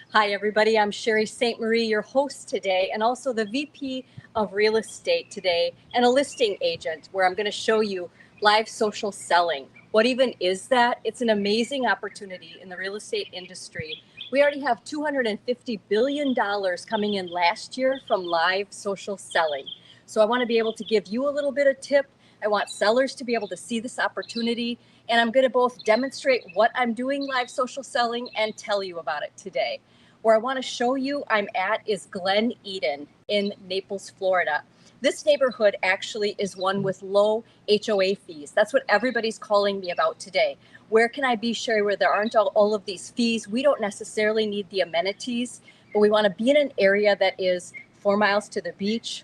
Hi, everybody. I'm Sherry St. Marie, your host today, and also the VP of Real Estate today, and a listing agent, where I'm going to show you live social selling. What even is that? It's an amazing opportunity in the real estate industry. We already have $250 billion coming in last year from live social selling. So I want to be able to give you a little bit of tip. I want sellers to be able to see this opportunity, and I'm going to both demonstrate what I'm doing live social selling and tell you about it today. Where I want to show you I'm at is Glen Eden in Naples, Florida. This neighborhood actually is one with low HOA fees. That's what everybody's calling me about today. Where can I be, Sherry, where there aren't all of these fees? We don't necessarily need the amenities, but we want to be in an area that is 4 miles to the beach,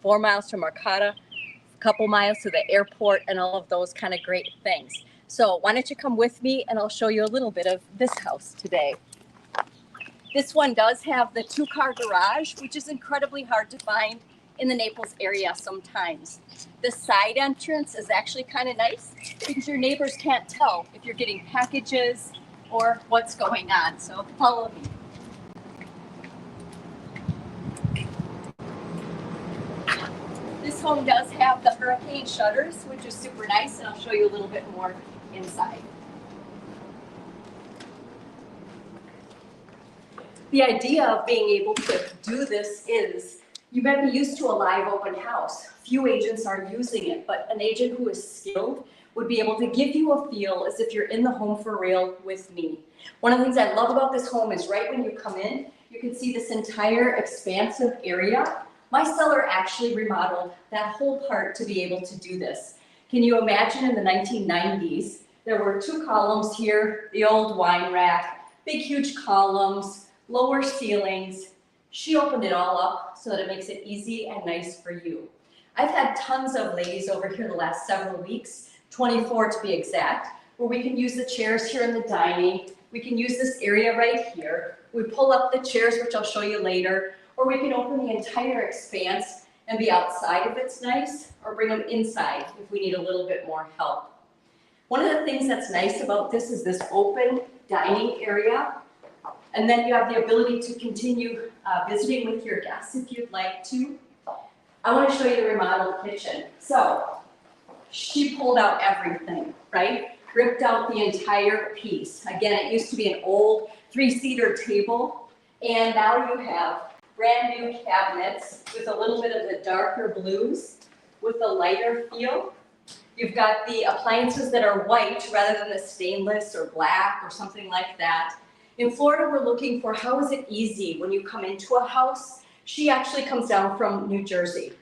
4 miles from Arcata, a couple miles to the airport, and all of those kind of great things. So why don't you come with me and I'll show you a little bit of this house today. This one does have the 2-car garage, which is incredibly hard to find in the Naples area sometimes. The side entrance is actually kind of nice because your neighbors can't tell if you're getting packages or what's going on. So follow me. This home does have the hurricane shutters, which is super nice, and I'll show you a little bit more inside. The idea of being able to do this is you might be used to a live open house. Few agents are using it, but an agent who is skilled would be able to give you a feel as if you're in the home for real with me. One of the things I love about this home is right when you come in, you can see this entire expansive area. My seller actually remodeled that whole part to be able to do this. Can you imagine in the 1990s, there were 2 columns here, the old wine rack, big huge columns, lower ceilings. She opened it all up so that it makes it easy and nice for you. I've had tons of ladies over here the last several weeks, 24 to be exact, where we can use the chairs here in the dining. We can use this area right here. We pull up the chairs, which I'll show you later, or we can open the entire expanse and be outside if it's nice, or bring them inside if we need a little bit more help. One of the things that's nice about this is this open dining area. And then you have the ability to continue visiting with your guests if you'd like to. I want to show you the remodeled kitchen. So she pulled out everything, right? Ripped out the entire piece. Again, it used to be an old 3-seater table, and now you have brand new cabinets with a little bit of the darker blues with a lighter feel. You've got the appliances that are white rather than the stainless or black or something like that. In Florida, we're looking for how is it easy when you come into a house. She actually comes down from New Jersey.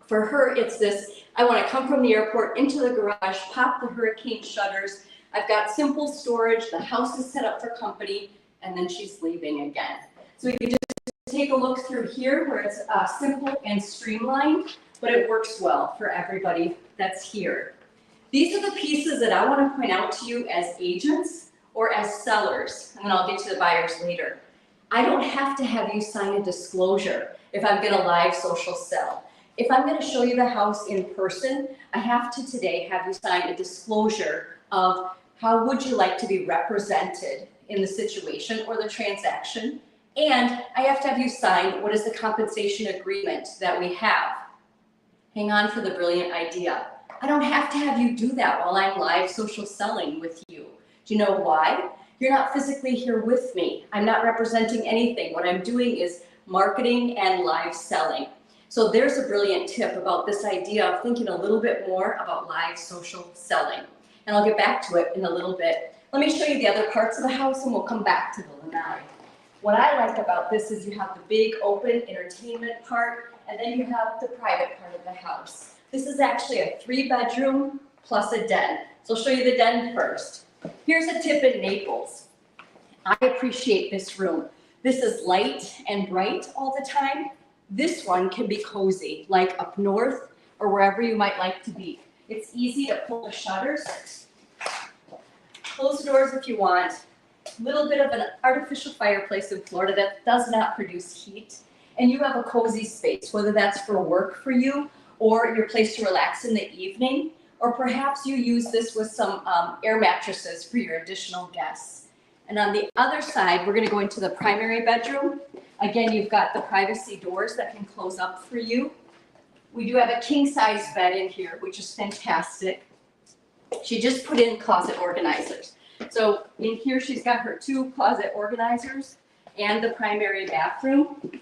For her, it's this, I want to come from the airport into the garage, pop the hurricane shutters. I've got simple storage. The house is set up for company, and then she's leaving again. So you can just take a look through here where it's simple and streamlined, but it works well for everybody that's here. These are the pieces that I want to point out to you as agents or as sellers, and then I'll get to the buyers later. I don't have to have you sign a disclosure if I'm gonna live social sell. If I'm gonna show you the house in person, I have to today have you sign a disclosure of how would you like to be represented in the situation or the transaction, and I have to have you sign what is the compensation agreement that we have. Hang on for the brilliant idea. I don't have to have you do that while I'm live social selling with you. Do you know why? You're not physically here with me. I'm not representing anything. What I'm doing is marketing and live selling. So there's a brilliant tip about this idea of thinking a little bit more about live social selling. And I'll get back to it in a little bit. Let me show you the other parts of the house and we'll come back to the lanai. What I like about this is you have the big open entertainment part, and then you have the private part of the house. This is actually a 3-bedroom plus a den. So I'll show you the den first. Here's a tip in Naples. I appreciate this room. This is light and bright all the time. This one can be cozy, like up north or wherever you might like to be. It's easy to pull the shutters. Close the doors if you want. A little bit of an artificial fireplace in Florida that does not produce heat. And you have a cozy space, whether that's for work for you or your place to relax in the evening. Or perhaps you use this with some air mattresses for your additional guests. And on the other side, we're gonna go into the primary bedroom. Again, you've got the privacy doors that can close up for you. We do have a king size bed in here, which is fantastic. She just put in closet organizers. So in here, she's got her 2 closet organizers and the primary bathroom.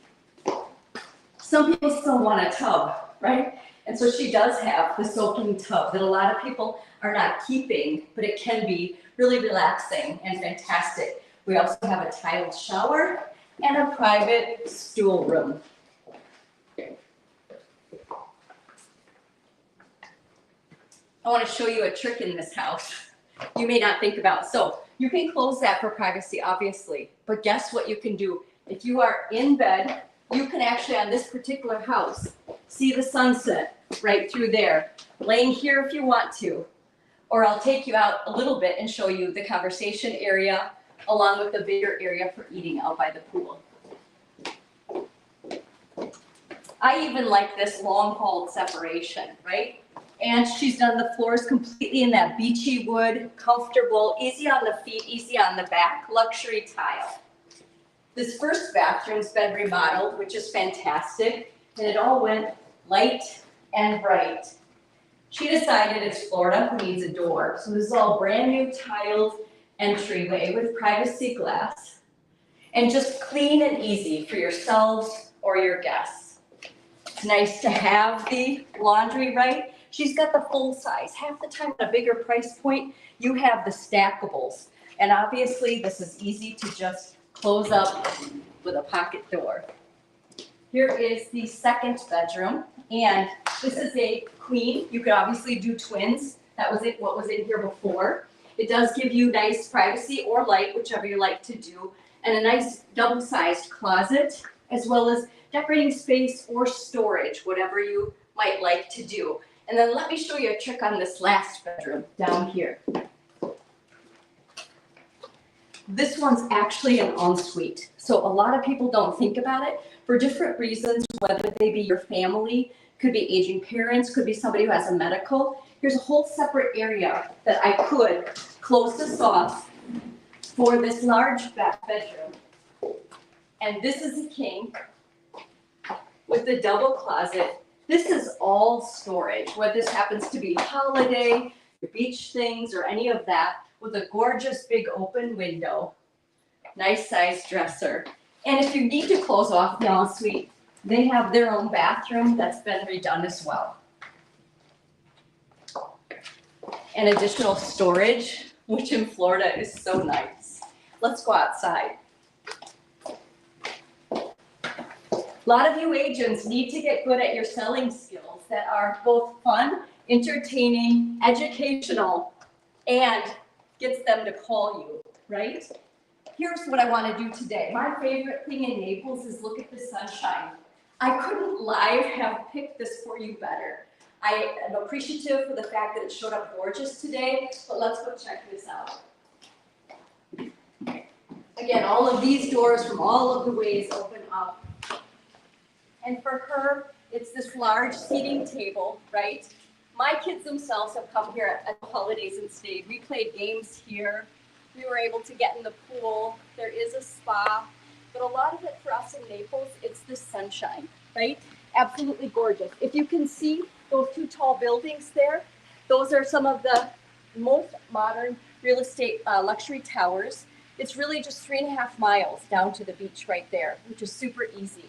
Some people still want a tub, right? And so she does have the soaking tub that a lot of people are not keeping, but it can be really relaxing and fantastic. We also have a tiled shower and a private stool room. I want to show you a trick in this house you may not think about. So you can close that for privacy, obviously, but guess what you can do? If you are in bed, you can actually, on this particular house, see the sunset right through there, laying here if you want to. Or I'll take you out a little bit and show you the conversation area along with the bigger area for eating out by the pool. I even like this long hauled separation, right? And she's done the floors completely in that beachy wood, comfortable, easy on the feet, easy on the back, luxury tile. This first bathroom's been remodeled, which is fantastic, and it all went light and bright. She decided it's Florida who needs a door, so this is all brand new tiled entryway with privacy glass, and just clean and easy for yourselves or your guests. It's nice to have the laundry, right? She's got the full size. Half the time at a bigger price point, you have the stackables. And obviously this is easy to just close up with a pocket door. Here is the second bedroom, and this is a queen. You could obviously do twins. That was it, what was in here before. It does give you nice privacy or light, whichever you like to do, and a nice double-sized closet, as well as decorating space or storage, whatever you might like to do. And then let me show you a trick on this last bedroom down here. This one's actually an ensuite. So a lot of people don't think about it for different reasons, whether they be your family, could be aging parents, could be somebody who has a medical. Here's a whole separate area that I could close this off for this large bedroom. And this is a king with the double closet. This is all storage, whether this happens to be holiday, beach things, or any of that, with a gorgeous big open window, nice sized dresser. And if you need to close off the ensuite, they have their own bathroom that's been redone as well. And additional storage, which in Florida is so nice. Let's go outside. A lot of you agents need to get good at your selling skills that are both fun, entertaining, educational, and gets them to call you, right? Here's what I want to do today. My favorite thing in Naples is look at the sunshine. I couldn't live have picked this for you better. I am appreciative for the fact that it showed up gorgeous today, but let's go check this out. Again, all of these doors from all of the ways open up. And for her, it's this large seating table, right? My kids themselves have come here at the holidays and stayed. We played games here. We were able to get in the pool. There is a spa. But a lot of it for us in Naples, it's the sunshine, right? Absolutely gorgeous. If you can see those 2 tall buildings there, those are some of the most modern real estate luxury towers. It's really just 3.5 miles down to the beach right there, which is super easy.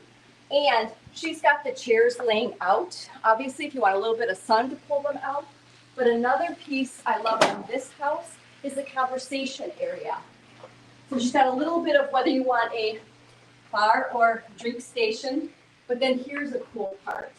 And she's got the chairs laying out. Obviously, if you want a little bit of sun to pull them out. But another piece I love in this house is the conversation area. So she's got a little bit of whether you want a bar or drink station, but then here's the cool part,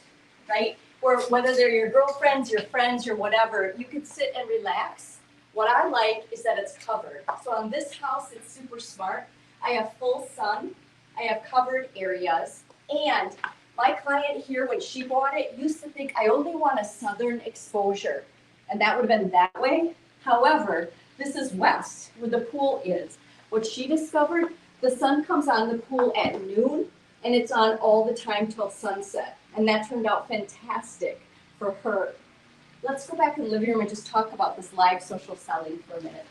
right? Or whether they're your girlfriends, your friends, your whatever, you can sit and relax. What I like is that it's covered. So on this house, it's super smart. I have full sun, I have covered areas, and my client here, when she bought it, used to think I only want a southern exposure, and that would have been that way. However, this is west, where the pool is. What she discovered, the sun comes on the pool at noon, and it's on all the time till sunset, and that turned out fantastic for her. Let's go back in the living room and just talk about this live social selling for a minute.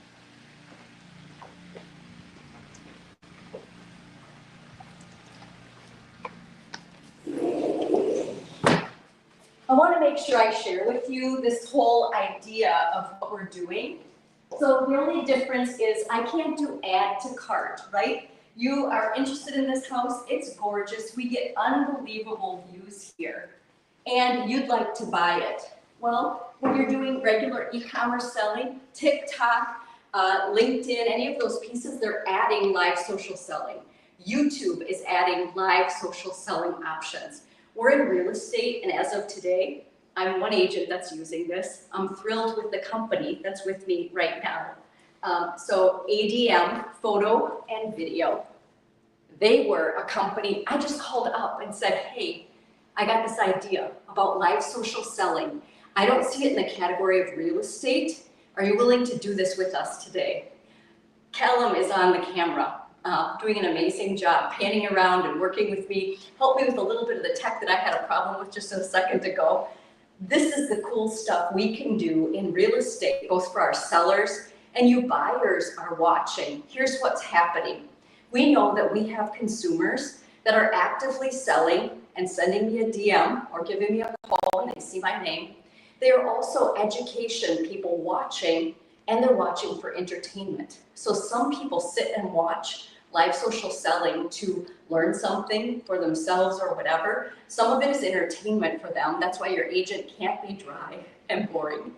make sure I share with you this whole idea of what we're doing. So the only difference is I can't do add to cart, right? You are interested in this house, it's gorgeous, we get unbelievable views here, and you'd like to buy it. Well, when you're doing regular e-commerce selling, TikTok, LinkedIn, any of those pieces, they're adding live social selling. YouTube is adding live social selling options. We're in real estate, and as of today, I'm one agent that's using this. I'm thrilled with the company that's with me right now. So ADM, photo and video. They were a company, I just called up and said, hey, I got this idea about live social selling. I don't see it in the category of real estate. Are you willing to do this with us today? Callum is on the camera, doing an amazing job, panning around and working with me, helped me with a little bit of the tech that I had a problem with just a second ago. This is the cool stuff we can do in real estate, both for our sellers and you buyers are watching. Here's what's happening. We know that we have consumers that are actively selling and sending me a DM or giving me a call when they see my name. They are also education people watching, and they're watching for entertainment. So some people sit and watch live social selling to learn something for themselves or whatever. Some of it is entertainment for them. That's why your agent can't be dry and boring.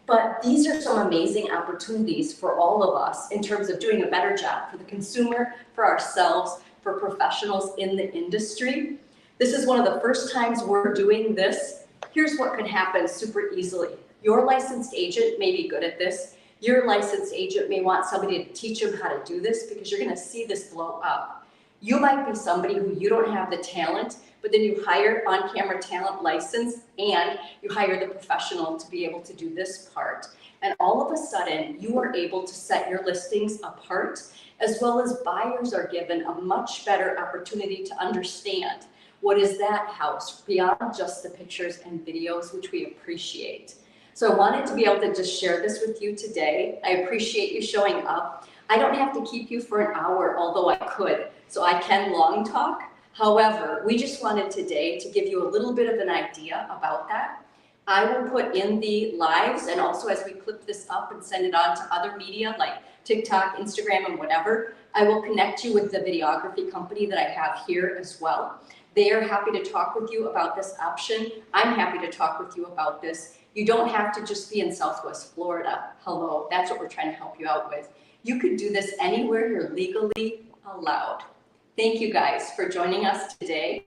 But these are some amazing opportunities for all of us in terms of doing a better job for the consumer, for ourselves, for professionals in the industry. This is one of the first times we're doing this. Here's what can happen super easily. Your licensed agent may be good at this. Your licensed agent may want somebody to teach them how to do this because you're gonna see this blow up. You might be somebody who you don't have the talent, but then you hire on-camera talent license and you hire the professional to be able to do this part. And all of a sudden, you are able to set your listings apart, as well as buyers are given a much better opportunity to understand what is that house beyond just the pictures and videos, which we appreciate. So I wanted to be able to just share this with you today. I appreciate you showing up. I don't have to keep you for an hour, although I could, so I can long talk. However, we just wanted today to give you a little bit of an idea about that. I will put in the lives, and also as we clip this up and send it on to other media like TikTok, Instagram, and whatever, I will connect you with the videography company that I have here as well. They are happy to talk with you about this option. I'm happy to talk with you about this. You don't have to just be in Southwest Florida. Hello, that's what we're trying to help you out with. You could do this anywhere you're legally allowed. Thank you guys for joining us today.